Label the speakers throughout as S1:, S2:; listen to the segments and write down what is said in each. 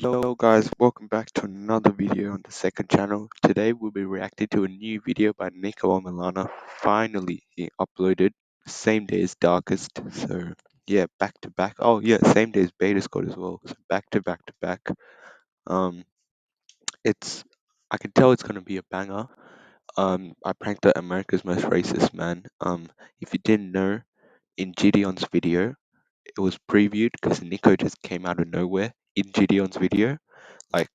S1: Hello guys, welcome back to another video on the second channel. Today we'll be reacting to a new video by Niko and Milana. Finally, he uploaded same day as Darkest. So yeah, back to back. Oh yeah, same day as Beta Squad as well. So back to back to back. Um, it's I can tell it's gonna be a banger. I pranked out America's Most Racist Man. If you didn't know, in Gideon's video, it was previewed because Niko just came out of nowhere in Gideon's video. Like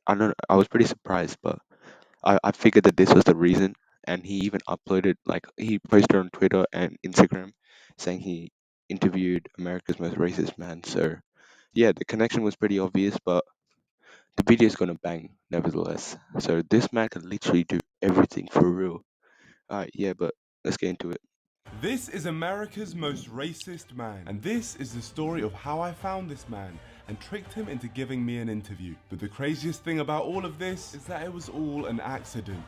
S1: I was pretty surprised, but I figured that this was the reason. And he even uploaded, like, he posted on Twitter and Instagram saying he interviewed America's Most Racist Man. So, yeah, the connection was pretty obvious, but the video is gonna bang nevertheless. So, this man can literally do everything for real. Alright, yeah, but let's get into it.
S2: This is America's Most Racist Man, and this is the story of how I found this man and tricked him into giving me an interview. But the craziest thing about all of this is that it was all an accident.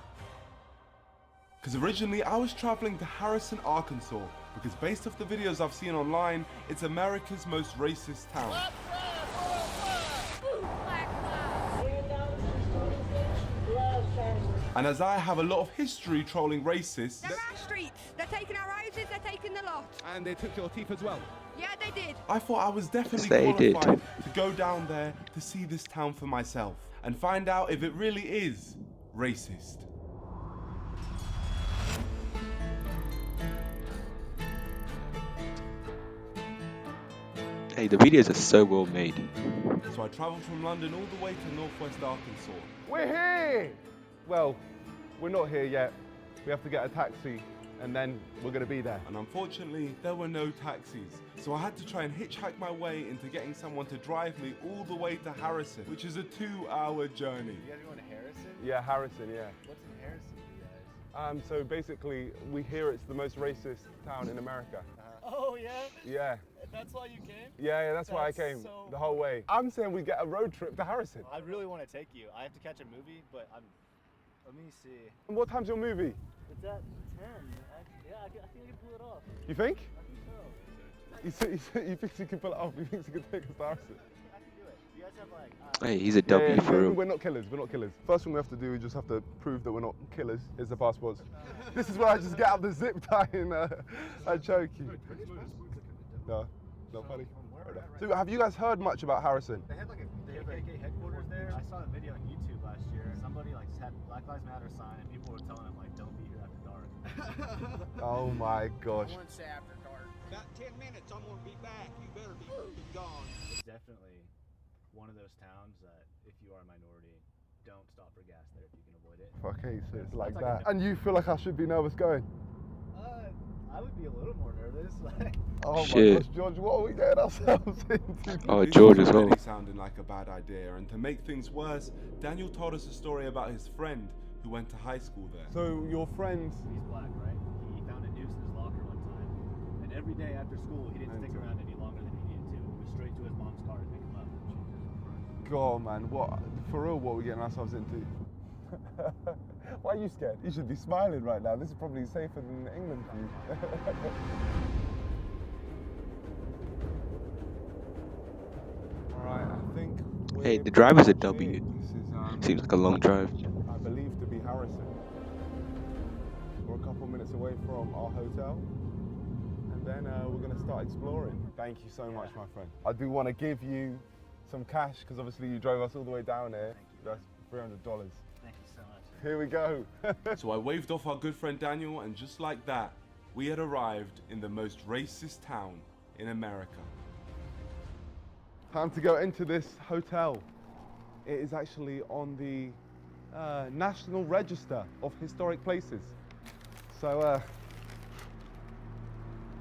S2: Because originally I was traveling to Harrison, Arkansas, because based off the videos I've seen online, it's America's most racist town. And as I have a lot of history trolling racists...
S3: They're our streets, they're taking our houses, they're taking the lot.
S4: And they took your teeth as well?
S3: Yeah, they did.
S2: I thought I was definitely
S1: They did.
S2: qualified to go down there to see this town for myself and find out if it really is racist.
S1: Hey, the videos are so well made.
S2: So I travelled from London all the way to northwest Arkansas.
S4: We're here! Well, we're not here yet. We have to get a taxi and then we're going to be there.
S2: And unfortunately, there were no taxis. So I had to try and hitchhike my way into getting someone to drive me all the way to Harrison, which is a 2-hour journey.
S5: You guys going to Harrison?
S4: Yeah, Harrison, yeah.
S5: What's in Harrison for you guys?
S4: So basically, we hear it's the most racist town in America.
S5: Oh, yeah?
S4: Yeah.
S5: That's why you came?
S4: Yeah, that's why I
S5: That's
S4: came
S5: so
S4: the whole way. I'm saying we get a road trip to Harrison.
S5: I really want to take you. I have to catch a movie, but let me see.
S4: And what time's your movie?
S5: It's at 10. I think I can pull it off.
S4: You think?
S5: I think so.
S4: He thinks he can pull it off. He thinks he can take us to Harrison.
S5: I can do it. You guys have like...
S1: Hey, he's a W for real.
S4: We're not killers, we're not killers. First thing we have to do, we just have to prove that we're not killers. Here's the passports. This is where I just get out the zip tie and I choke you. No, not funny. So have you guys heard much about Harrison?
S5: They had like a KKK headquarters there. I saw a video on YouTube last year. Somebody like just had Black Lives Matter sign and people were telling him like, don't be here after dark.
S4: Oh my gosh.
S6: I wouldn't say after dark. About 10 minutes, I'm gonna be back. You better be gone.
S5: It's definitely one of those towns that if you are a minority, don't stop for gas there if you can avoid it.
S4: Okay, so it's like
S5: That's like
S4: that. And you feel like I should be nervous going?
S5: I would be a little more nervous.
S4: Oh
S1: Shit.
S4: my gosh, George, what are we getting ourselves into?
S1: Oh,
S2: This
S1: George
S2: was
S1: as well.
S2: already sounding like a bad idea, and to make things worse, Daniel told us a story about his friend who went to high school there.
S4: So your friends...
S5: He's black, right? He found a noose in his locker one time, and every day after school, he didn't stick around any longer than he needed to. He went straight to his mom's car to pick him up.
S4: God, man, what, for real, what are we getting ourselves into? Why are you scared? You should be smiling right now. This is probably safer than England for you. Alright, I think
S1: Hey, the drive is a W.
S4: This is,
S1: Seems like a long drive.
S4: I believe to be Harrison. We're a couple minutes away from our hotel. And then we're going to start exploring. Thank you so much, my friend. I do want to give you some cash, because obviously you drove us all the way down here. That's $300.
S5: Thank you so much.
S4: Here we go.
S2: So I waved off our good friend Daniel, and just like that, we had arrived in the most racist town in America.
S4: Time to go into this hotel. It is actually on the National Register of Historic Places. So,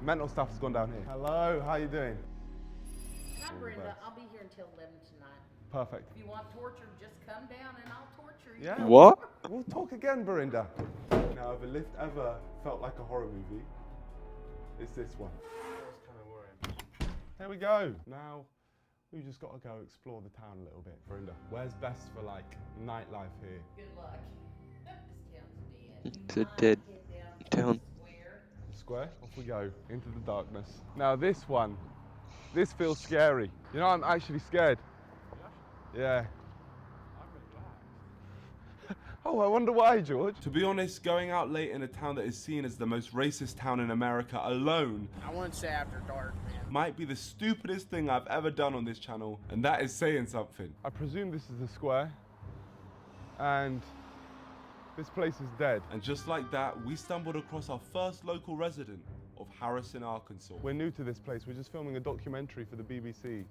S4: mental stuff's gone down here. Hello, how you doing?
S7: I'm Brenda. I'll be here until 11 tonight.
S4: Perfect.
S7: If you want torture, just come down and I'll torture you.
S4: Yeah.
S1: What?
S4: We'll talk again, Verinda. Now, if a lift ever felt like a horror movie, it's this one.
S5: I was kind of worried.
S4: Here we go. Now, we've just got to go explore the town a little bit. Verinda, where's best for like nightlife here?
S7: Good luck. This town's dead.
S1: It's a dead town.
S4: Square, off we go, into the darkness. Now this one, this feels scary. You know, I'm actually scared. Yeah. Oh, I wonder why, George.
S2: To be honest, going out late in a town that is seen as the most racist town in America alone,
S8: I wouldn't say after dark, man.
S2: might be the stupidest thing I've ever done on this channel, and that is saying something.
S4: I presume this is the square, and this place is dead.
S2: And just like that, we stumbled across our first local resident of Harrison, Arkansas.
S4: We're new to this place. We're just filming a documentary for the BBC.
S5: Okay.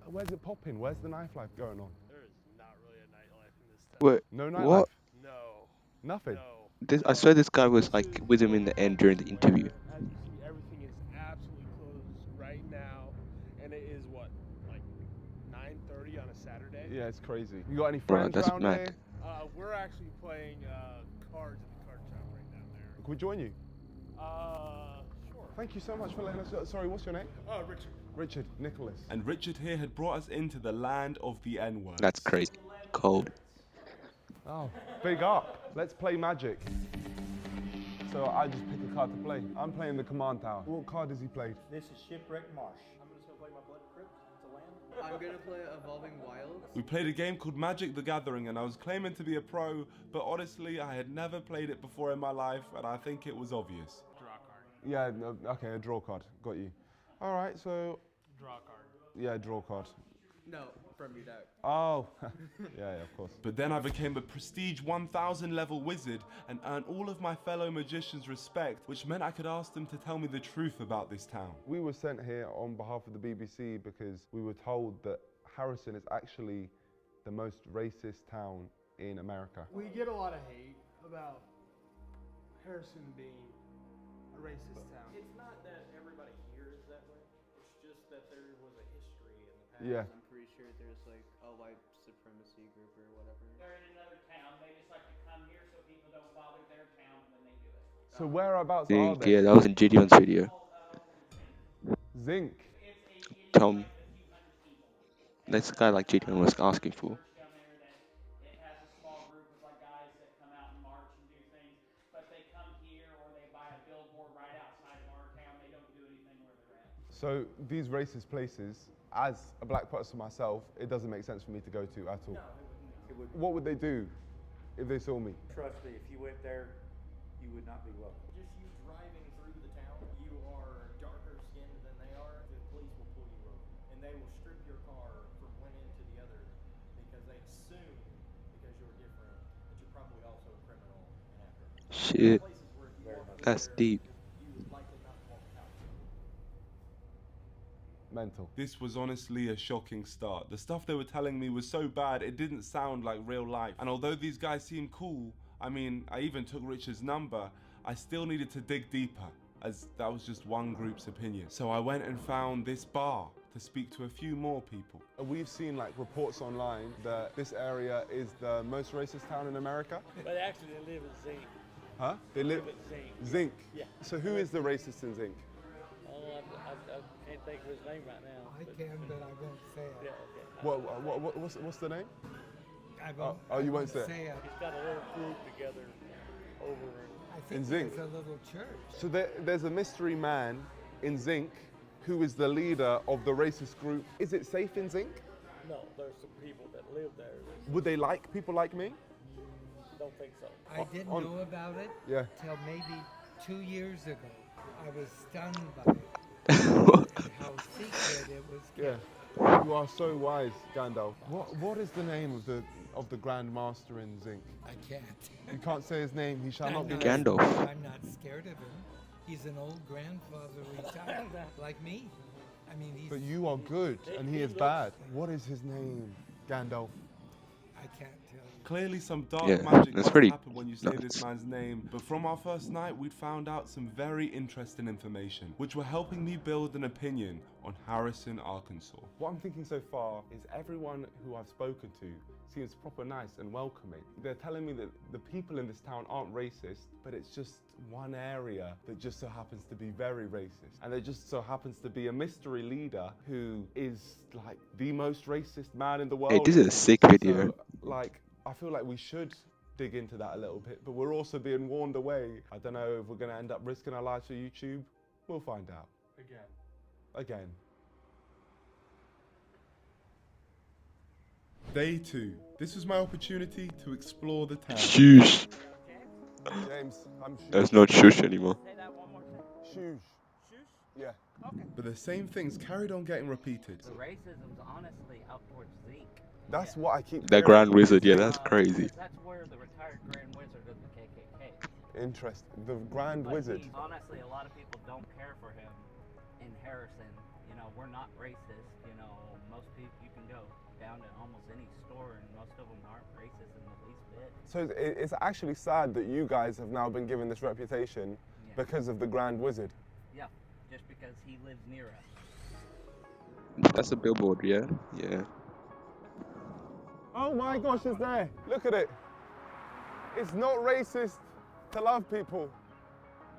S4: Where's it popping? Where's the nightlife going on?
S5: There is not really a nightlife in this town.
S1: Wait,
S4: No nightlife?
S1: what?
S5: No.
S4: Nothing?
S5: No.
S1: I saw this guy was like with him in the end during the interview.
S9: As you see, everything is absolutely closed right now, and it is what, like 9:30 on a Saturday?
S4: Yeah, it's crazy. You got any
S1: Bro,
S4: friends
S1: that's
S4: around
S1: mad.
S4: here?
S9: We're actually playing cards at the card shop right down there.
S4: Can we join you?
S9: Sure.
S4: Thank you so much for letting us know. Sorry, what's your name?
S9: Richard.
S4: Richard, Nicholas.
S2: And Richard here had brought us into the land of the N-word.
S1: That's crazy. Cold.
S4: Oh, big up. Let's play Magic. So I just pick a card to play. I'm playing the Command Tower. What card has he played?
S5: This is Shipwreck Marsh. I'm just gonna play my Blood Crypt to land.
S10: I'm gonna play Evolving Wilds.
S2: We played a game called Magic the Gathering, and I was claiming to be a pro, but honestly, I had never played it before in my life, and I think it was obvious.
S9: Draw card.
S4: Yeah, no, okay, a draw card. Got you. All right, so...
S9: Draw card.
S4: Yeah, draw card.
S10: No, from your deck.
S4: Oh, yeah, of course.
S2: But then I became a prestige 1000 level wizard and earned all of my fellow magicians' respect, which meant I could ask them to tell me the truth about this town.
S4: We were sent here on behalf of the BBC because we were told that Harrison is actually the most racist town in America.
S9: We get a lot of hate about Harrison being a racist town.
S5: It's not that everybody here is that way. It's just that there was a history in the past.
S4: Yeah.
S10: I'm pretty sure there's like a white supremacy group or whatever.
S11: They're in another town. They just like to come here so people don't bother their town when they do it.
S4: So whereabouts are they?
S1: Yeah, that was in Gideon's video.
S4: Zinc.
S1: Tom. That's the guy like Gideon was asking for.
S11: Down there that it has a small group of like guys that come out and march and do things, but they come here or they buy a billboard right outside of our town. They don't do anything where they're at.
S4: So these racist places, as a black person myself, it doesn't make sense for me to go to at all.
S5: No, it wouldn't.
S4: What would they do if they saw me?
S5: Trust me, if you went there, you would not be welcome. Just you driving through the town, you are darker skinned than they are, the police will pull you over. And they will strip your car from one end to the other because they assume, because you're different, that you're probably also a criminal and after.
S1: Shit.
S5: Places where if you walk through
S1: That's
S5: there,
S1: deep.
S5: you would likely not walk out.
S4: Mental.
S2: This was honestly a shocking start. The stuff they were telling me was so bad, it didn't sound like real life. And although these guys seemed cool, I mean, I even took Richard's number, I still needed to dig deeper, as that was just one group's opinion. So I went and found this bar to speak to a few more people.
S4: We've seen like reports online that this area is the most racist town in America.
S9: But actually, they live in Zinc.
S4: Huh? They live
S9: at Zinc.
S4: Zinc.
S9: Yeah.
S4: So who is the racist in Zinc?
S9: Oh, I can't think of his name right now.
S12: I can, but I won't say it.
S9: Yeah, okay.
S4: What's the name?
S12: I won't,
S4: oh, you won't say it.
S12: it.
S9: He's got a little group together over
S12: I
S4: In
S12: think
S4: Zinc.
S12: there's a little church.
S4: So there's a mystery man in Zinc who is the leader of the racist group. Is it safe in Zinc?
S9: No, there's some people that live there.
S4: Would they like people like me?
S9: Don't think so.
S12: I didn't know about it till maybe 2 years ago. I was stunned by it. And how secret it was kept.
S4: Yeah. You are so wise, Gandalf. What is the name of the Grand Master in Zinc?
S12: I can't.
S4: You can't say his name. He shall not be
S1: Gandalf.
S12: I'm not scared of him. He's an old grandfather retired, like me. I mean, he's...
S4: But you are good, and he is bad. What is his name, Gandalf?
S12: I can't tell you.
S2: Clearly some dark
S1: Yeah,
S2: magic
S1: that's
S2: must
S1: pretty
S2: happen when you say
S1: nuts.
S2: this man's name, but from our first night we'd found out some very interesting information, which were helping me build an opinion on Harrison, Arkansas.
S4: What I'm thinking so far is everyone who I've spoken to seems proper nice and welcoming. They're telling me that the people in this town aren't racist, but it's just one area that just so happens to be very racist. And there just so happens to be a mystery leader who is like the most racist man in the world.
S1: Hey, this is a sick video.
S4: So, like, I feel like we should dig into that a little bit, but we're also being warned away. I don't know if we're gonna end up risking our lives for YouTube. We'll find out. Again.
S2: Day 2. This was my opportunity to explore the town.
S1: Shush.
S4: James, I'm Shush.
S1: That's not shush anymore.
S4: Shush. Yeah.
S2: But the same things carried on getting repeated.
S13: The racism's honestly out towards Zeke.
S4: That's what I keep
S1: That
S4: hearing.
S1: Grand Wizard, yeah, that's crazy.
S13: That's where the retired Grand Wizard of the KKK.
S4: Interesting. The Grand Wizard.
S13: Honestly, a lot of people don't care for him in Harrison. You know, we're not racist. You know, most people, you can go down to almost any store and most of them aren't racist in the least bit.
S4: So it's actually sad that you guys have now been given this reputation because of the Grand Wizard.
S13: Yeah, just because he lives near us.
S1: That's a billboard, yeah? Yeah.
S4: Oh my gosh, it's there. Look at it. It's not racist to love people.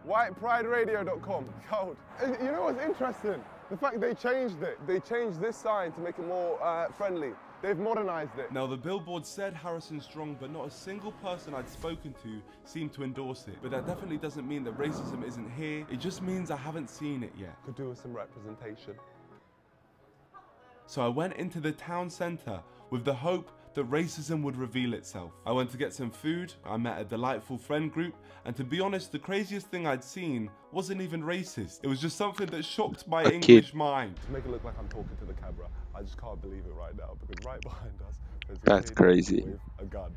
S4: WhitePrideRadio.com. Cold. You know what's interesting? The fact they changed it. They changed this sign to make it more friendly. They've modernized it.
S2: Now, the billboard said Harrison Strong, but not a single person I'd spoken to seemed to endorse it. But that definitely doesn't mean that racism isn't here. It just means I haven't seen it yet.
S4: Could do with some representation.
S2: So I went into the town centre with the hope that racism would reveal itself. I went to get some food, I met a delightful friend group, and to be honest, the craziest thing I'd seen wasn't even racist. It was just something that shocked my English mind.
S4: To make it look like I'm talking to the camera, I just can't believe it right now, because right behind us, there's a
S1: That's
S4: kid
S1: crazy.
S4: with a gun.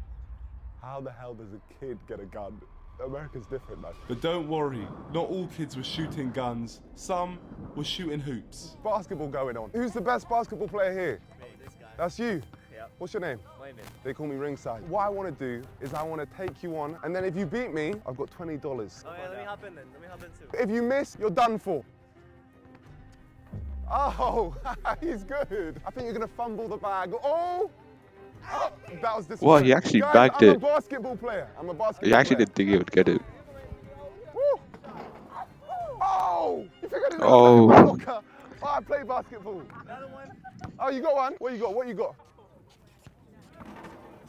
S4: How the hell does a kid get a gun? America's different, man.
S2: But don't worry, not all kids were shooting guns. Some were shooting hoops.
S4: Basketball going on. Who's the best basketball player here?
S10: Me, this guy.
S4: That's you?
S10: Yep.
S4: What's your name?
S10: Wayman.
S4: They call me Ringside. What I want to do is I want to take you on, and then if you beat me, I've got $20.
S10: Oh yeah, let me hop in then. Let me hop in too.
S4: If you miss, you're done for. Oh, he's good. I think you're going to fumble the bag. Oh! Oh, that was disappointing.
S1: Well, he actually
S4: Guys,
S1: bagged
S4: I'm
S1: it.
S4: a basketball player. I'm a basketball
S1: He actually
S4: player.
S1: didn't think he would get it.
S4: Woo. Oh! You think I didn't
S1: Oh.
S4: know that? Oh, I play basketball.
S10: Another one.
S4: Oh, you got one? What you got? What you got?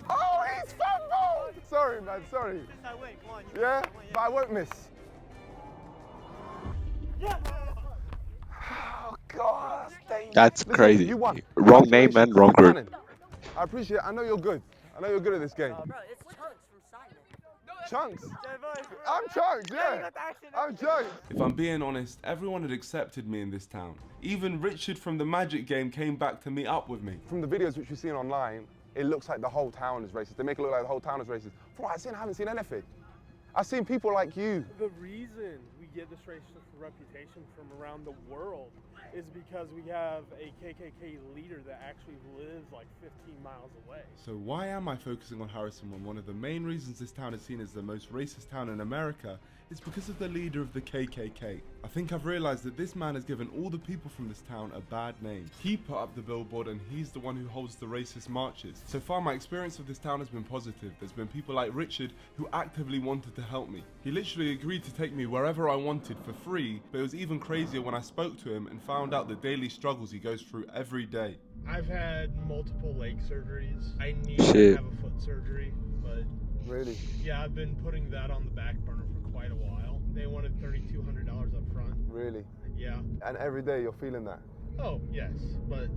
S4: Oh, he's fumbled! Sorry, man, sorry.
S10: Since I win, come on.
S4: Yeah? But I won't miss.
S10: Yeah.
S4: Oh, God, that's dangerous.
S1: That's
S4: Listen,
S1: crazy.
S4: You won.
S1: Wrong name, man, wrong group.
S4: Running. I appreciate it. I know you're good. I know you're good at this game.
S10: Bro, it's Chunks from Simon.
S4: Chunks?
S10: J-Boy.
S4: I'm Chunks, yeah. I'm Chunks.
S2: If I'm being honest, everyone had accepted me in this town. Even Richard from the Magic game came back to meet up with me.
S4: From the videos which we've seen online, it looks like the whole town is racist. They make it look like the whole town is racist. From what I've seen, I haven't seen anything. I've seen people like you.
S9: The reason we get this racist reputation from around the world is because we have a KKK leader that actually lives like 15 miles away.
S2: So why am I focusing on Harrison when one of the main reasons this town is seen as the most racist town in America is because of the leader of the KKK? I think I've realized that this man has given all the people from this town a bad name. He put up the billboard and he's the one who holds the racist marches. So far my experience of this town has been positive. There's been people like Richard who actively wanted to help me. He literally agreed to take me wherever I wanted for free, but it was even crazier when I spoke to him and found out the daily struggles he goes through every day.
S9: I've had multiple leg surgeries. I need
S1: Shit.
S9: to have a foot surgery, but
S4: Really?
S9: yeah, I've been putting that on the back burner for quite a while. They wanted $3,200 up front.
S4: Really?
S9: Yeah.
S4: And every day you're feeling that?
S9: Oh, yes, but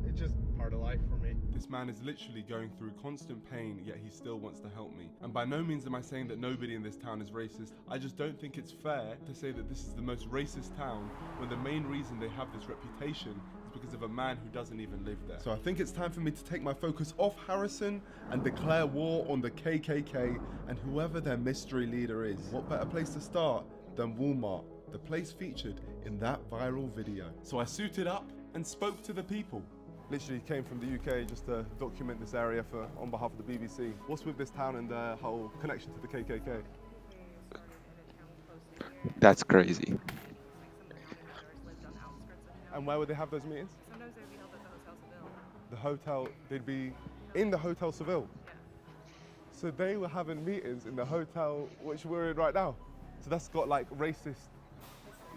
S9: it's just part of life for me.
S2: This man is literally going through constant pain, yet he still wants to help me. And by no means am I saying that nobody in this town is racist. I just don't think it's fair to say that this is the most racist town when the main reason they have this reputation is because of a man who doesn't even live there. So I think it's time for me to take my focus off Harrison and declare war on the KKK and whoever their mystery leader is. What better place to start than Walmart, the place featured in that viral video. So I suited up and spoke to the people.
S4: Literally came from the UK just to document this area on behalf of the BBC. What's with this town and the whole connection to the KKK?
S1: That's crazy.
S4: And where would they have those meetings?
S3: Sometimes they'd be held at the Hotel Seville.
S4: The hotel, they'd be in the Hotel Seville. So they were having meetings in the hotel which we're in right now. So that's got like racist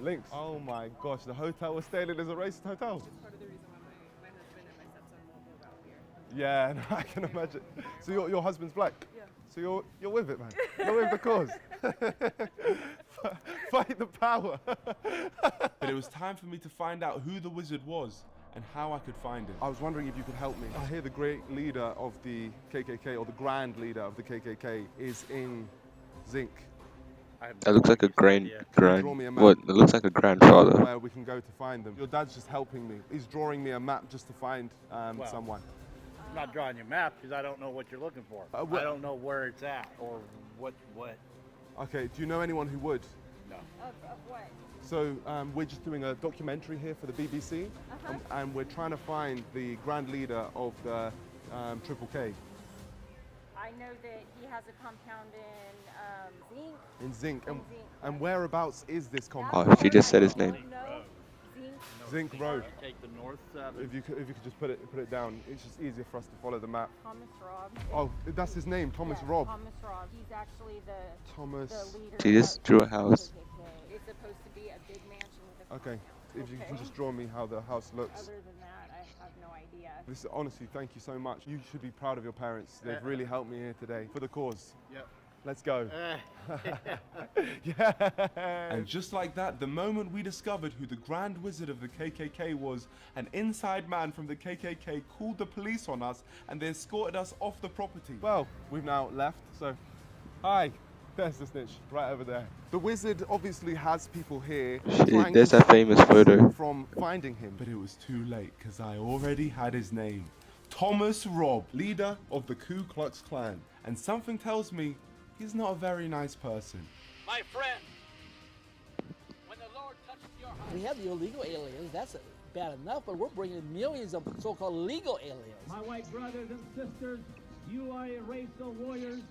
S4: links. Oh my gosh, the hotel we're staying in is a racist hotel.
S3: It's part of the reason why my husband and my stepson won't move out here.
S4: Yeah, no, I can imagine. So your husband's black?
S3: Yeah.
S4: So you're with it, man. You're with the cause. Fight the power.
S2: But it was time for me to find out who the wizard was and how I could find him.
S4: I was wondering if you could help me. I hear the great leader of the KKK, or the grand leader of the KKK, is in Zinc.
S1: That looks like a
S4: Draw me a map.
S1: what? It looks like a grandfather.
S4: Where we can go to find them. Your dad's just helping me. He's drawing me a map just to find someone.
S5: I'm not drawing you a map because I don't know what you're looking for. I don't know where it's at or what.
S4: Okay, do you know anyone who would?
S5: No.
S3: Of what?
S4: So we're just doing a documentary here for the BBC, and we're trying to find the grand leader of the Triple K.
S3: I know that he has a compound in Zinc.
S4: In Zinc.
S3: Zinc.
S4: And whereabouts is this compound?
S1: Oh, she just said his name.
S4: Zinc Road.
S5: Take the north side.
S4: If you could just put it down, it's just easier for us to follow the map.
S3: Thomas Robb.
S4: Oh, that's his name, Thomas Robb.
S3: Thomas Robb. He's actually the leader.
S1: She just drew a house.
S3: It's supposed to be a big mansion with a
S4: Okay,
S3: compound.
S4: if you can just draw me how the house looks.
S3: Other than that, I have no idea.
S4: This is, honestly, thank you so much. You should be proud of your parents. They've really helped me here today for the cause.
S5: Yep.
S4: Let's go.
S2: And just like that, the moment we discovered who the Grand Wizard of the KKK was, an inside man from the KKK called the police on us and they escorted us off the property.
S4: Well, we've now left, so hi. There's the snitch, right over there. The wizard obviously has people here trying
S1: There's
S4: to
S1: that
S4: stop
S1: famous
S4: us
S1: photo.
S4: from finding him.
S2: But it was too late because I already had his name. Thomas Robb, leader of the Ku Klux Klan. And something tells me he's not a very nice person.
S11: My friend, when the Lord touches your heart.
S14: We have the illegal aliens, that's bad enough, but we're bringing millions of so-called legal aliens.
S11: My white brothers and sisters, you are a race of warriors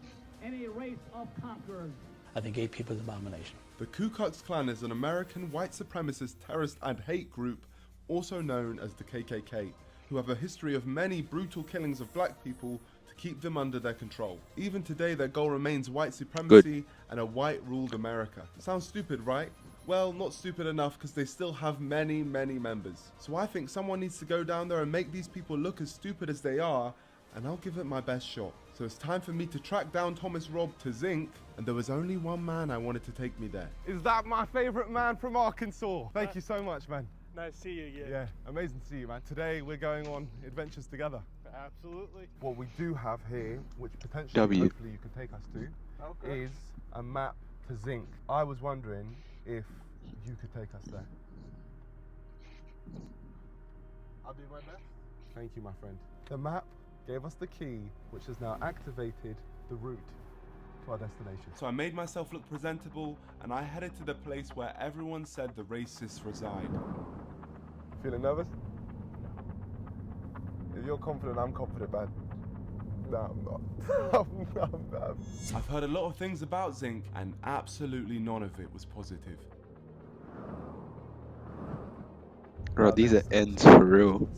S11: and a race of conquerors.
S14: I think gay people is an abomination.
S2: The Ku Klux Klan is an American white supremacist terrorist and hate group, also known as the KKK, who have a history of many brutal killings of black people to keep them under their control. Even today, their goal remains white supremacy and a white-ruled America. Sounds stupid, right? Well, not stupid enough because they still have many, many members. So I think someone needs to go down there and make these people look as stupid as they are, and I'll give it my best shot. So it's time for me to track down Thomas Robb to Zinc, and there was only one man I wanted to take me there.
S4: Is that my favorite man from Arkansas? Thank you so much, man.
S9: Nice to see you again.
S4: Yeah, amazing to see you, man. Today we're going on adventures together.
S9: Absolutely.
S4: What we do have here, which potentially hopefully you can take us to, is a map to Zinc. I was wondering if you could take us there.
S9: I'll do my best.
S4: Thank you, my friend. The map gave us the key, which has now activated the route to our destination.
S2: So I made myself look presentable, and I headed to the place where everyone said the racists reside.
S4: Feeling nervous? If you're confident, I'm confident, man. No, I'm not. I'm not.
S2: I've heard a lot of things about Zinc, and absolutely none of it was positive.
S1: Bro, these are ends for real.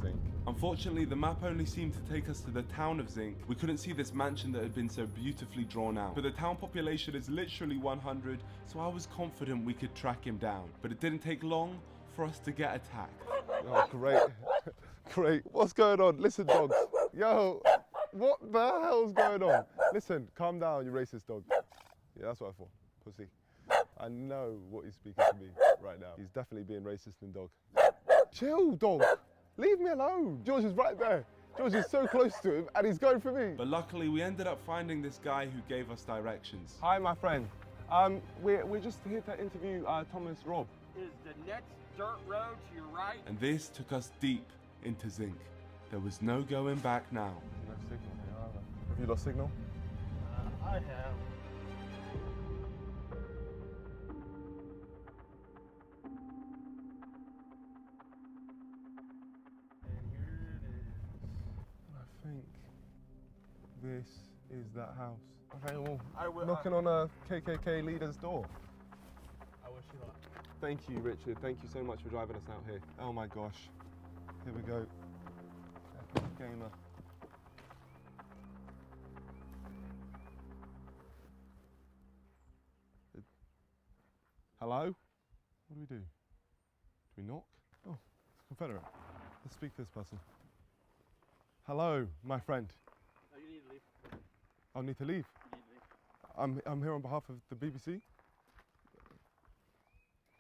S2: Unfortunately, the map only seemed to take us to the town of Zinc. We couldn't see this mansion that had been so beautifully drawn out. But the town population is literally 100, so I was confident we could track him down. But it didn't take long for us to get attacked.
S4: Oh, great. Great. What's going on? Listen, dogs. Yo, what the hell's going on? Listen, calm down, you racist dog. Yeah, that's what I thought. Pussy. I know what he's speaking to me right now. He's definitely being racist in dog. Chill, dog. Leave me alone. George is right there. George is so close to him and he's going for me.
S2: But luckily, we ended up finding this guy who gave us directions.
S4: Hi, my friend. We're just here to interview Thomas Robb.
S6: Is the next dirt road to your right?
S2: And this took us deep into Zinc. There was no going back now.
S4: No signal here either. Have you lost signal?
S5: I have.
S4: I think this is that house. Okay, well, knocking on a KKK leader's door.
S9: I wish you luck.
S4: Thank you, Richard. Thank you so much for driving us out here. Oh my gosh. Here we go. Epic gamer. Hello? What do we do? Do we knock? Oh, it's Confederate. Let's speak to this person. Hello, my friend.
S5: No, you need to leave.
S4: I'll need to leave.
S5: You need to leave.
S4: I'm here on behalf of the BBC.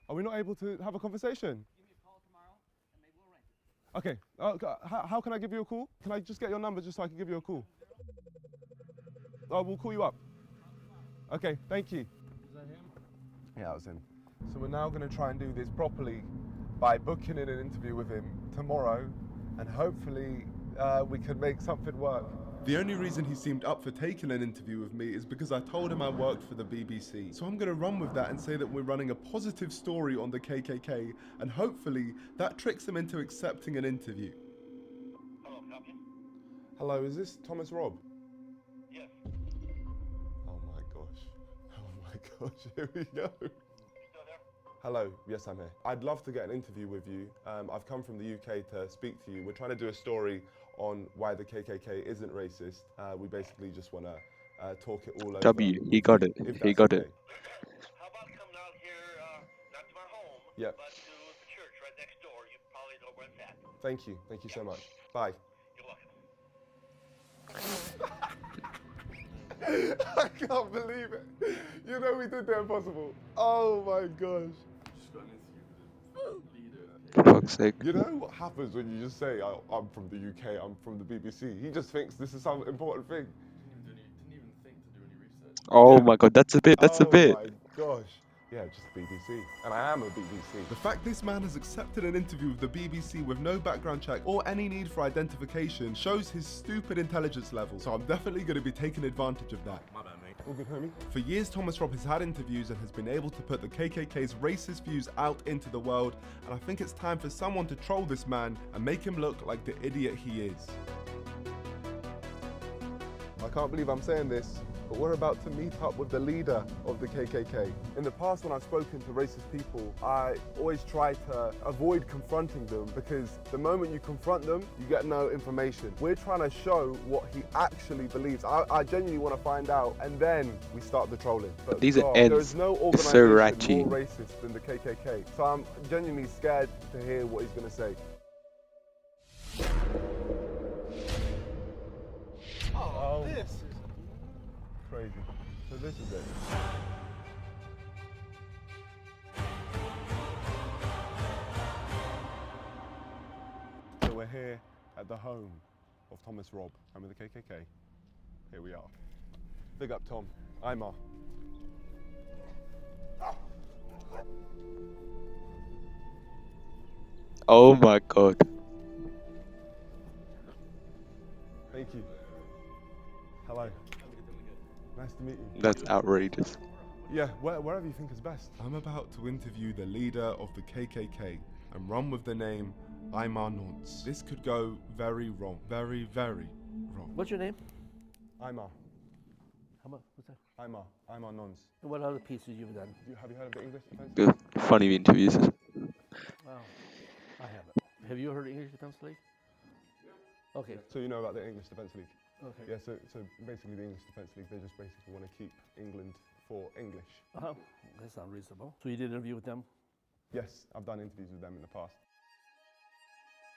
S4: Are we not able to have a conversation?
S11: Give me a call tomorrow and maybe we'll arrange
S4: Okay, how can I give you a call? Can I just get your number just so I can give you a call? Oh, we'll call you up. Okay, thank you.
S9: Is that him?
S4: Yeah, that was him. So we're now going to try and do this properly by booking in an interview with him tomorrow, and hopefully we can make something work.
S2: The only reason he seemed up for taking an interview with me is because I told him I worked for the BBC. So I'm going to run with that and say that we're running a positive story on the KKK, and hopefully that tricks him into accepting an interview.
S4: Hello, is this Thomas Robb?
S15: Yes.
S4: Oh my gosh. Oh my gosh, here we go.
S15: You still there?
S4: Hello, yes, I'm here. I'd love to get an interview with you. I've come from the UK to speak to you. We're trying to do a story on why the KKK isn't racist. We basically just want to talk it all over.
S1: W, he got it. He got it.
S15: How about coming out here, not to my home,
S4: Yep.
S15: but to the church right next door? You probably know where it's at.
S4: Thank you so much. Bye.
S15: You're welcome.
S4: I can't believe it. You know we did the impossible. Oh my gosh.
S1: For fuck's sake.
S4: You know what happens when you just say, I'm from the UK, I'm from the BBC? He just thinks this is some important thing.
S16: Didn't even think to do any research.
S1: Oh my god, that's a bit, that's a bit.
S4: Oh my gosh. Yeah, just BBC. And I am a BBC.
S2: The fact this man has accepted an interview with the BBC with no background check or any need for identification shows his stupid intelligence level, so I'm definitely going to be taking advantage of that.
S16: My bad, mate.
S4: All good, homie?
S2: For years, Thomas Robb has had interviews and has been able to put the KKK's racist views out into the world, and I think it's time for someone to troll this man and make him look like the idiot he is.
S4: I can't believe I'm saying this, but we're about to meet up with the leader of the KKK. In the past, when I've spoken to racist people, I always try to avoid confronting them because the moment you confront them, you get no information. We're trying to show what he actually believes. I genuinely want to find out, and then we start the trolling. But
S1: These are
S4: God,
S1: ends.
S4: there is no
S1: It's so
S4: organization
S1: ratchy.
S4: more racist than the KKK. So I'm genuinely scared to hear what he's going to say.
S9: Oh, this is
S4: Crazy. So this is it. So we're here at the home of Thomas Robb, home of the KKK. Here we are. Big up, Tom. Imar.
S1: Oh my god.
S4: Thank you. Hello. Nice to meet you.
S1: That's outrageous.
S4: Yeah, wherever you think is best.
S2: I'm about to interview the leader of the KKK and run with the name Imar Nonce. This could go very wrong. Very, very wrong.
S14: What's your name?
S4: Imar.
S14: How much? What's that?
S4: Imar Nonce.
S14: And what other pieces you've done?
S4: Have you heard of the English Defense?
S1: Good. Funny interviews.
S14: Wow. I haven't. Have you heard of English Defense League? Okay.
S4: So you know about the English Defence League?
S14: Okay.
S4: Yeah, so basically the English Defence League, they just basically want to keep England for English.
S14: That's not reasonable. So you did an interview with them?
S4: Yes, I've done interviews with them in the past.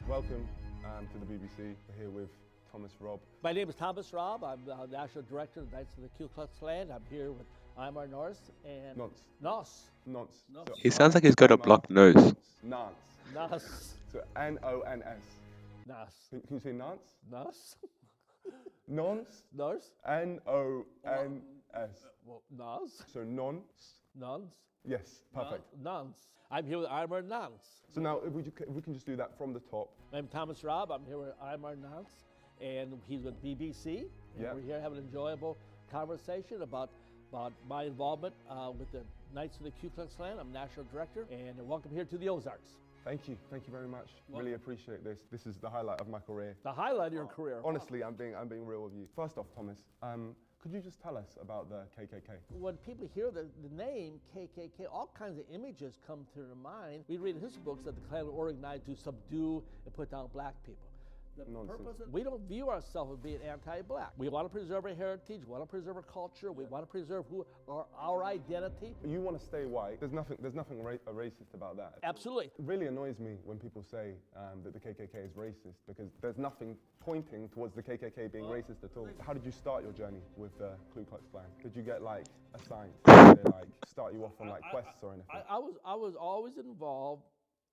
S4: Welcome to the BBC. We're here with Thomas Robb.
S14: My name is Thomas Robb. I'm the National Director of the Knights of the Ku Klux Klan. I'm here with Imar Nonce and...
S4: Nonce.
S14: Nonce.
S4: So
S1: He sounds like he's got a blocked nose.
S4: Nonce.
S14: Nonce.
S4: So N-O-N-S.
S14: Nonce.
S4: Can you say nonce?
S14: Nonce.
S4: Nonce?
S14: Nonce.
S4: N-O-N-S.
S14: Well, Nonce.
S4: So nonce?
S14: Nonce.
S4: Yes, perfect.
S14: Nonce. I'm here with Imar Nonce.
S4: So now, if we can just do that from the top.
S14: I'm Thomas Robb. I'm here with Imar Nonce, and he's with BBC.
S4: Yeah.
S14: We're here having an enjoyable conversation about my involvement with the Knights of the Ku Klux Klan. I'm National Director, and welcome here to the Ozarks.
S4: Thank you very much. Really appreciate this. This is the highlight of my career.
S14: The highlight of your career.
S4: Honestly, I'm being real with you. First off, Thomas, could you just tell us about the KKK?
S14: When people hear the name KKK, all kinds of images come to their mind. We read in history books that the Klan were organized to subdue and put down black people. We don't view ourselves as being anti-black. We want to preserve our heritage. We want to preserve our culture. We want to preserve our identity.
S4: You want to stay white. There's nothing racist about that.
S14: Absolutely.
S4: It really annoys me when people say that the KKK is racist because there's nothing pointing towards the KKK being racist at all. How did you start your journey with the Ku Klux Klan? Did you get assigned? Did they start you off on quests or anything?
S14: I was always involved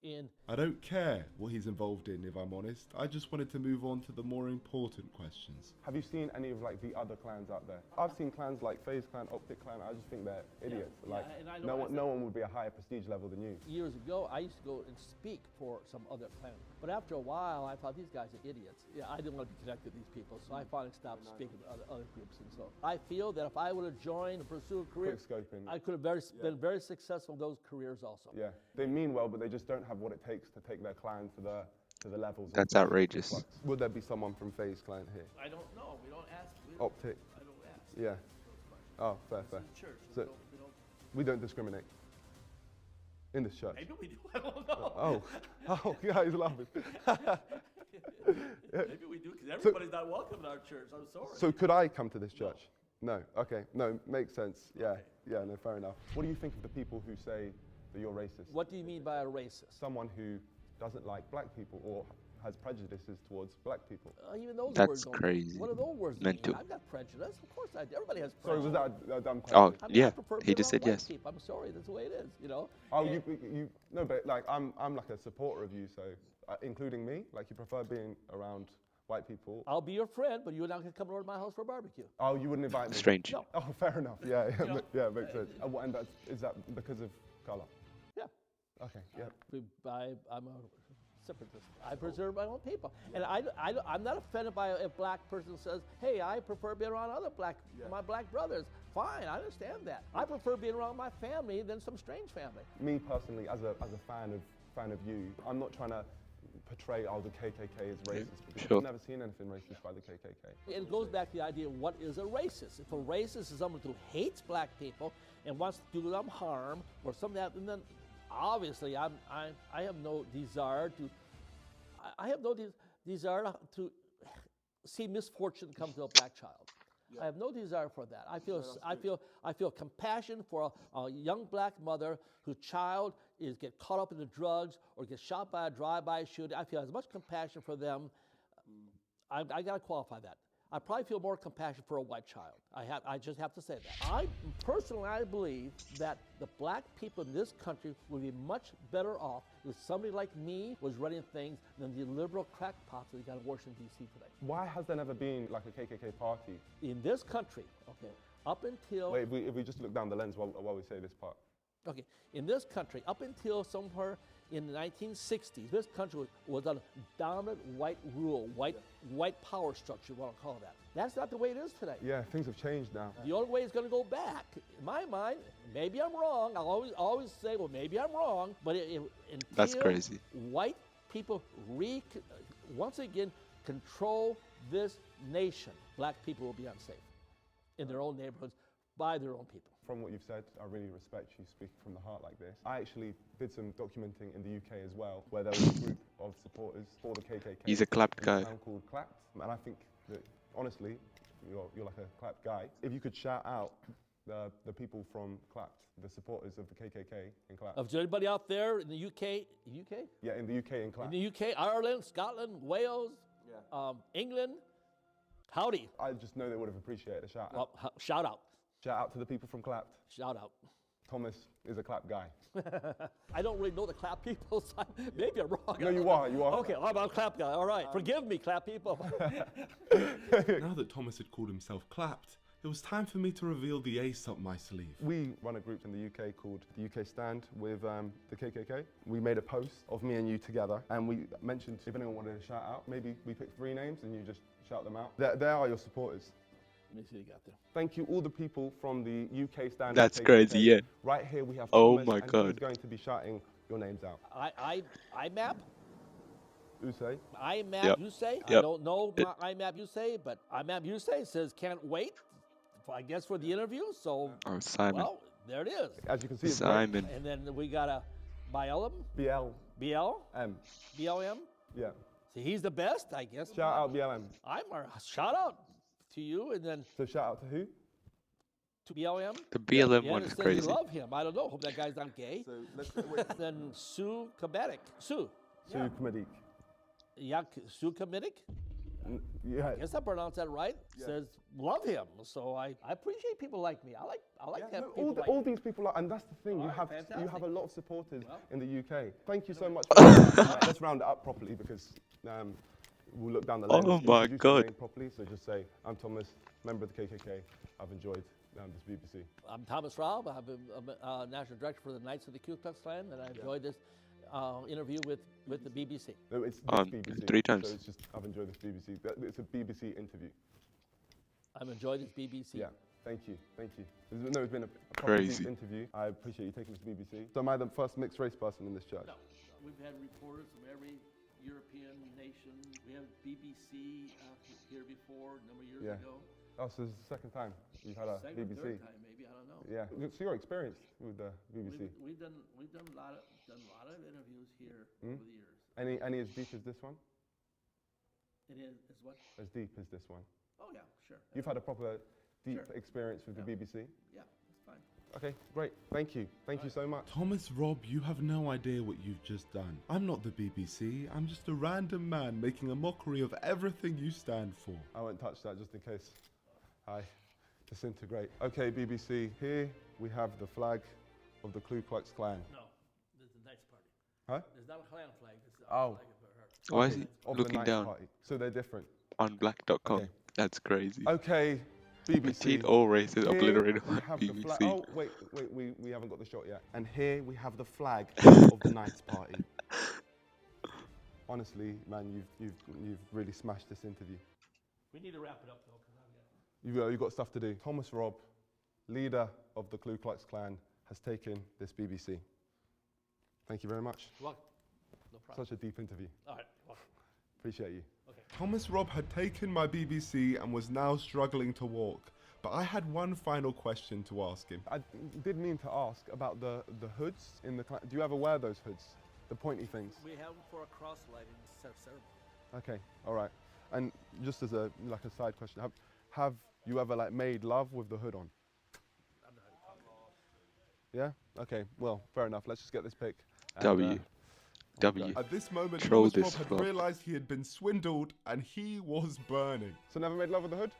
S14: in.
S2: I don't care what he's involved in, if I'm honest. I just wanted to move on to the more important questions.
S4: Have you seen any of like the other clans out there? I've seen clans like FaZe Clan, Optic Clan. I just think they're idiots. Like no one would be a higher prestige level than you.
S14: Years ago, I used to go and speak for some other clan, but after a while, I thought these guys are idiots. Yeah, I didn't want to be connected to these people, so I finally stopped speaking to other groups. And so I feel that if I would have joined and pursued a career, I could have been very successful in those careers also.
S4: Yeah, they mean well, but they just don't have what it takes to take their clan to the levels.
S1: That's outrageous.
S4: Would there be someone from FaZe Clan here?
S14: I don't know. We don't ask.
S4: Optic.
S14: I don't ask.
S4: Yeah. Oh, fair.
S14: Church.
S4: So we don't discriminate in this church.
S14: Maybe we do. I don't know.
S4: Oh, yeah, he's laughing.
S14: Maybe we do, because everybody's not welcome in our church. I'm sorry.
S4: So could I come to this church? No. Okay. No, makes sense. Yeah. No, fair enough. What do you think of the people who say that you're racist?
S14: What do you mean by a racist?
S4: Someone who doesn't like black people or has prejudices towards black people.
S14: Even those
S1: That's
S14: words
S1: crazy.
S14: What are those words?
S1: Mental.
S14: I've got prejudice. Of course I do. Everybody has
S4: Sorry,
S14: prejudice.
S4: was that a dumb question?
S1: Oh,
S14: I mean,
S1: yeah.
S14: I prefer
S1: He
S14: being
S1: just
S14: around
S1: said yes.
S14: white people. I'm sorry, that's the way it is, you know?
S4: Oh, you no, but like I'm like a supporter of you, so including me, like you prefer being around white people.
S14: I'll be your friend, but you're not going to come over to my house for a barbecue.
S4: Oh, you wouldn't invite me?
S1: Strange.
S14: No.
S4: Oh, fair enough. Yeah, makes sense. And is that because of color?
S14: Yeah.
S4: Okay, yeah.
S14: I'm a separatist. I preserve my own people. And I'm not offended by if a black person says, hey, I prefer being around my black brothers. Fine, I understand that. I prefer being around my family than some strange family.
S4: Me personally, as a fan of you, I'm not trying to portray the KKK as racist, because I've never seen anything racist by the KKK.
S14: It goes back to the idea of what is a racist. If a racist is someone who hates black people and wants to do them harm or something like that, and then obviously I have no desire to see misfortune come to a black child. I have no desire for that. I feel compassion for a young black mother whose child get caught up in the drugs or gets shot by a drive-by shooting. I feel as much compassion for them. I got to qualify that. I probably feel more compassion for a white child. I just have to say that. I believe that the black people in this country would be much better off if somebody like me was running things than the liberal crackpots that we got in Washington, D.C. today.
S4: Why has there never been like a KKK party?
S14: In this country, okay, up until...
S4: Wait, if we just look down the lens while we say this part.
S14: Okay, in this country, up until somewhere in the 1960s, this country was a dominant white rule, white power structure, what I'll call that. That's not the way it is today.
S4: Yeah, things have changed now.
S14: The only way it's going to go back, in my mind, maybe I'm wrong. I'll always say, well, maybe I'm wrong, but until
S1: that's crazy.
S14: White people once again control this nation, black people will be unsafe in their own neighborhoods by their own people.
S4: From what you've said, I really respect you speaking from the heart like this. I actually did some documenting in the UK as well, where there was a group of supporters for the KKK.
S1: He's a clapped guy.
S4: Called Clapped, and I think that honestly, you're like a clapped guy. If you could shout out the people from Clapped, the supporters of the KKK in Clapped.
S14: Is there anybody out there in the UK? UK?
S4: Yeah, in the UK in Clapped.
S14: In the UK, Ireland, Scotland, Wales, England. Howdy.
S4: I just know they would have appreciated a shout out.
S14: Well, shout out.
S4: Shout out to the people from Clapped.
S14: Shout out.
S4: Thomas is a clap guy.
S14: I don't really know the clap people, so maybe I'm wrong.
S4: No, you are.
S14: Okay, I'm a clap guy. All right, forgive me, clap people.
S2: Now that Thomas had called himself Clapped, it was time for me to reveal the ace up my sleeve.
S4: We run a group in the UK called the UK Stand with the KKK. We made a post of me and you together, and we mentioned if anyone wanted to shout out, maybe we pick 3 names and you just shout them out. There are your supporters.
S14: Let me see what you got there.
S4: Thank you, all the people from the UK Stand.
S1: That's crazy, yeah.
S4: Right here we have
S1: Oh
S4: Thomas,
S1: my
S4: and
S1: God.
S4: he's going to be shouting your names out.
S14: IMAP?
S4: Usay?
S14: IMAP
S1: Yep.
S14: Usay?
S1: Yep.
S14: I don't know IMAP Usay, but IMAP Usay says can't wait, I guess, for the interview. So,
S1: Oh, Simon.
S14: well, there it is.
S4: As you can see, it's
S1: Simon.
S14: And then we got a BLM?
S4: BL.
S14: BLM?
S4: Yeah.
S14: See, he's the best, I guess.
S4: Shout out BLM.
S14: Shout out to you, and then
S4: So shout out to who?
S14: to BLM.
S1: The BLM
S14: Yeah,
S1: one
S14: it
S1: is
S14: says
S1: crazy.
S14: you love him. I don't know. Hope that guy's not gay.
S4: So let's
S14: Then Sue Kametic. Sue.
S4: Sue Kmedik.
S14: Yeah, Sue Kametic.
S4: Yeah.
S14: I guess I pronounced that right.
S4: Yeah.
S14: Says love him. So I appreciate people like me. I like to have
S4: No,
S14: people like
S4: all these people are, and that's the thing.
S14: All
S4: You
S14: right,
S4: have
S14: fantastic.
S4: a lot of supporters
S14: Well,
S4: in the UK. Thank you so much. For that. Let's round it up properly because we'll look down the lens.
S1: Oh my
S4: Introduce
S1: God.
S4: your name properly. So just say, I'm Thomas, member of the KKK. I've enjoyed this BBC.
S14: I'm Thomas Raub. I'm a national director for the Knights of the Ku Klux Klan, and I enjoyed this interview with the BBC.
S4: No, it's this BBC.
S1: 3 times.
S4: So it's just, I've enjoyed this BBC. It's a BBC interview.
S14: I've enjoyed this BBC.
S4: Yeah, thank you. It's been a proper deep
S1: Crazy.
S4: interview. I appreciate you taking this to BBC. So am I the first mixed race person in this church?
S14: No, we've had reporters from every European nation. We have BBC here before, a number of years ago.
S4: Oh, so this is the second time you've had a
S14: Second,
S4: BBC.
S14: third time, maybe, I don't know.
S4: Yeah. So you're experienced with the BBC.
S14: We've done a lot of interviews here over the years.
S4: Any as deep as this one?
S14: It is what?
S4: As deep as this one?
S14: Oh yeah, sure.
S4: You've had a proper deep
S14: Sure.
S4: experience with the BBC?
S14: Yeah, that's fine.
S4: Okay, great. Thank you. Thank you so much.
S2: Thomas Rob, you have no idea what you've just done. I'm not the BBC, I'm just a random man making a mockery of everything you stand for.
S4: I won't touch that just in case I disintegrate. Okay, BBC, here we have the flag of the Ku Klux Klan.
S14: No, this is the Knights Party.
S4: Huh?
S14: There's not a Klan flag. This is
S4: Oh.
S14: flag of her.
S1: Why is he
S4: Of the
S1: looking
S4: Knights
S1: down
S4: Party. So they're different.
S1: on black.com?
S4: Okay.
S1: That's crazy.
S4: Okay, BBC.
S1: Petite all races
S4: Here
S1: obliterated
S4: we
S1: by
S4: have the flag.
S1: BBC.
S4: Oh, wait, we haven't got the shot yet. And here we have the flag of the Knights Party. Honestly, man, you've really smashed this interview.
S14: We need to wrap it up though, because
S4: You've got stuff to do. Thomas Rob, leader of the Ku Klux Klan, has taken this BBC. Thank you very much.
S14: Welcome. No problem.
S4: Such a deep interview.
S14: All right. Welcome.
S4: Appreciate you.
S14: Okay.
S2: Thomas Rob had taken my BBC and was now struggling to walk. But I had one final question to ask him.
S4: I did mean to ask about the hoods in the Klan. Do you ever wear those hoods? The pointy things?
S14: We have them for a cross-lighting ceremony.
S4: Okay, all right. And just as a side question, have you ever made love with the hood on?
S14: I'm not talking.
S4: Yeah? Okay, well, fair enough. Let's just get this pic. And,
S1: W. W.
S2: At this moment,
S1: Troll
S2: Thomas Rob
S1: this
S2: had
S1: fuck.
S2: realised he had been swindled and he was burning.
S4: So never made love with the hood?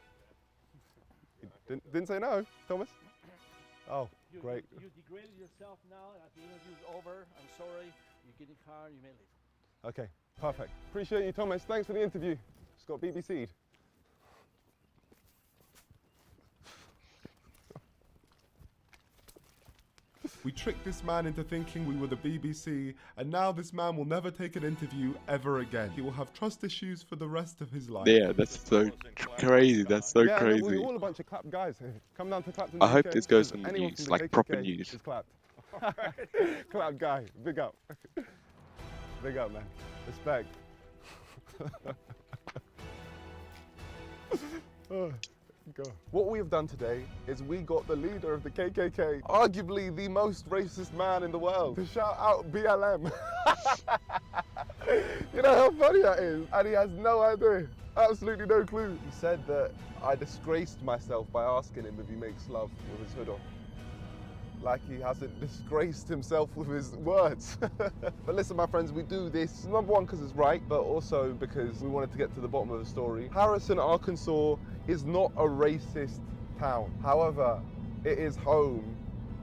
S4: You didn't say no, Thomas? Oh, great.
S14: You degraded yourself now. After the interview's over, I'm sorry. You get in the car, you may leave.
S4: Okay, perfect. Appreciate you, Thomas. Thanks for the interview. Just got BBC'd.
S2: We tricked this man into thinking we were the BBC, and now this man will never take an interview ever again. He will have trust issues for the rest of his life.
S1: Yeah, that's so crazy. That's so
S4: Yeah, no,
S1: crazy.
S4: we're all a bunch of clap guys here. Come down to Clapton.
S1: I hope
S4: UK.
S1: this goes on the
S4: Anyone
S1: news,
S4: from the
S1: like proper
S4: KKK
S1: news.
S4: is clapped. Clap guy, big up. Big up, man. Respect. Oh, go. What we have done today is we got the leader of the KKK, arguably the most racist man in the world, to shout out BLM. You know how funny that is? And he has no idea. Absolutely no clue. He said that I disgraced myself by asking him if he makes love with his hood on. Like he hasn't disgraced himself with his words. But listen, my friends, we do this, number one, because it's right, but also because we wanted to get to the bottom of the story. Harrison, Arkansas is not a racist town. However, it is home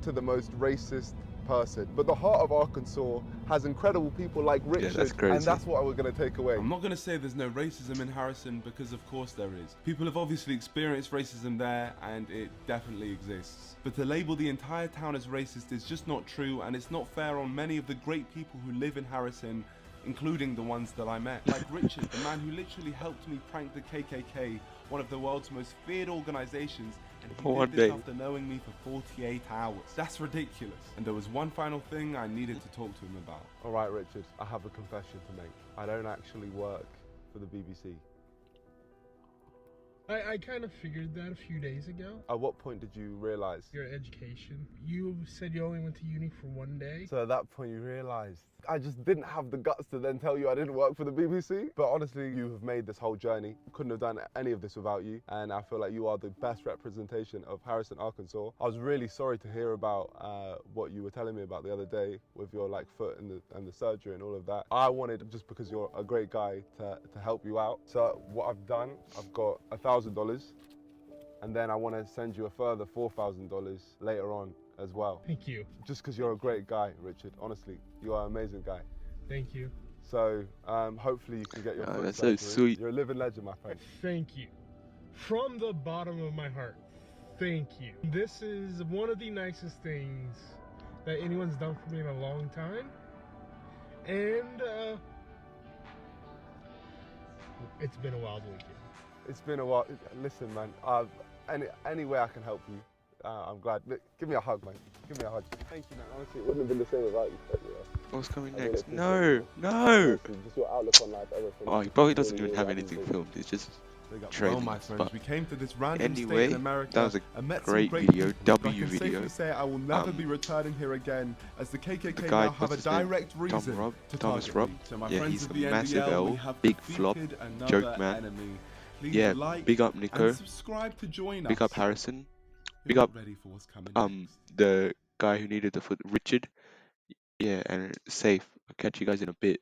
S4: to the most racist person. But the heart of Arkansas has incredible people like Richard,
S1: that's crazy.
S4: and that's what we're going to take away.
S2: I'm not going to say there's no racism in Harrison, because of course there is. People have obviously experienced racism there, and it definitely exists. But to label the entire town as racist is just not true, and it's not fair on many of the great people who live in Harrison, including the ones that I met. Like Richard, the man who literally helped me prank the KKK, one of the world's most feared organizations, and he
S1: For one
S2: did this
S1: day.
S2: after knowing me for 48 hours. That's ridiculous. And there was one final thing I needed to talk to him about.
S4: All right, Richard, I have a confession to make. I don't actually work for the BBC.
S17: I kind of figured that a few days ago.
S4: At what point did you realize?
S17: Your education. You said you only went to uni for one day.
S4: So at that point you realized I just didn't have the guts to then tell you I didn't work for the BBC. But honestly, you have made this whole journey. Couldn't have done any of this without you. And I feel like you are the best representation of Harrison, Arkansas. I was really sorry to hear about what you were telling me about the other day with your foot and the surgery and all of that. I wanted, just because you're a great guy, to help you out. So what I've done, I've got $1,000. And then I want to send you a further $4,000 later on as well.
S17: Thank you.
S4: Just because you're a great guy, Richard. Honestly, you are an amazing guy.
S17: Thank you.
S4: So hopefully you can get your foot
S1: That's
S4: surgery.
S1: so sweet.
S4: You're a living legend, my friend.
S17: Thank you. From the bottom of my heart, thank you. This is one of the nicest things that anyone's done for me in a long time. And it's been a wild weekend.
S4: It's been a while. Listen, man, any way I can help you, I'm glad. Look, give me a hug, man. Give me a hug. Thank you, man. Honestly, it wouldn't have been the same without you. But, yeah.
S1: What's coming
S4: I really
S1: next?
S4: appreciate
S1: No,
S4: it.
S1: no.
S4: Honestly, just your outlook on life, everything.
S1: Oh, he probably doesn't
S4: Really,
S1: even have
S4: really
S1: anything
S4: appreciate
S1: filmed. It's just
S2: Well,
S1: trailers.
S2: my friends,
S1: But
S2: we came to this random state
S1: anyway,
S2: in America
S1: that was a
S2: and met
S1: great
S2: some great
S1: video,
S2: people.
S1: W
S2: I can
S1: video.
S2: safely say I will never be returning here again, as the KKK
S1: The guy,
S2: now have a
S1: what's his name?
S2: direct reason to
S1: Thomas
S2: target
S1: Robb.
S2: me. So my
S1: Yeah,
S2: friends
S1: he's
S2: of
S1: a
S2: the
S1: massive
S2: NDL, we
S1: L,
S2: have
S1: big flop,
S2: defeated another
S1: joke man.
S2: enemy. Please
S1: Yeah,
S2: like
S1: big up
S2: and
S1: Niko.
S2: subscribe to join
S1: Big
S2: us.
S1: up Harrison.
S2: You're
S1: Big
S2: not
S1: up
S2: ready for what's coming next.
S1: the guy who needed the foot, Richard. Yeah, and safe. I'll catch you guys in a bit.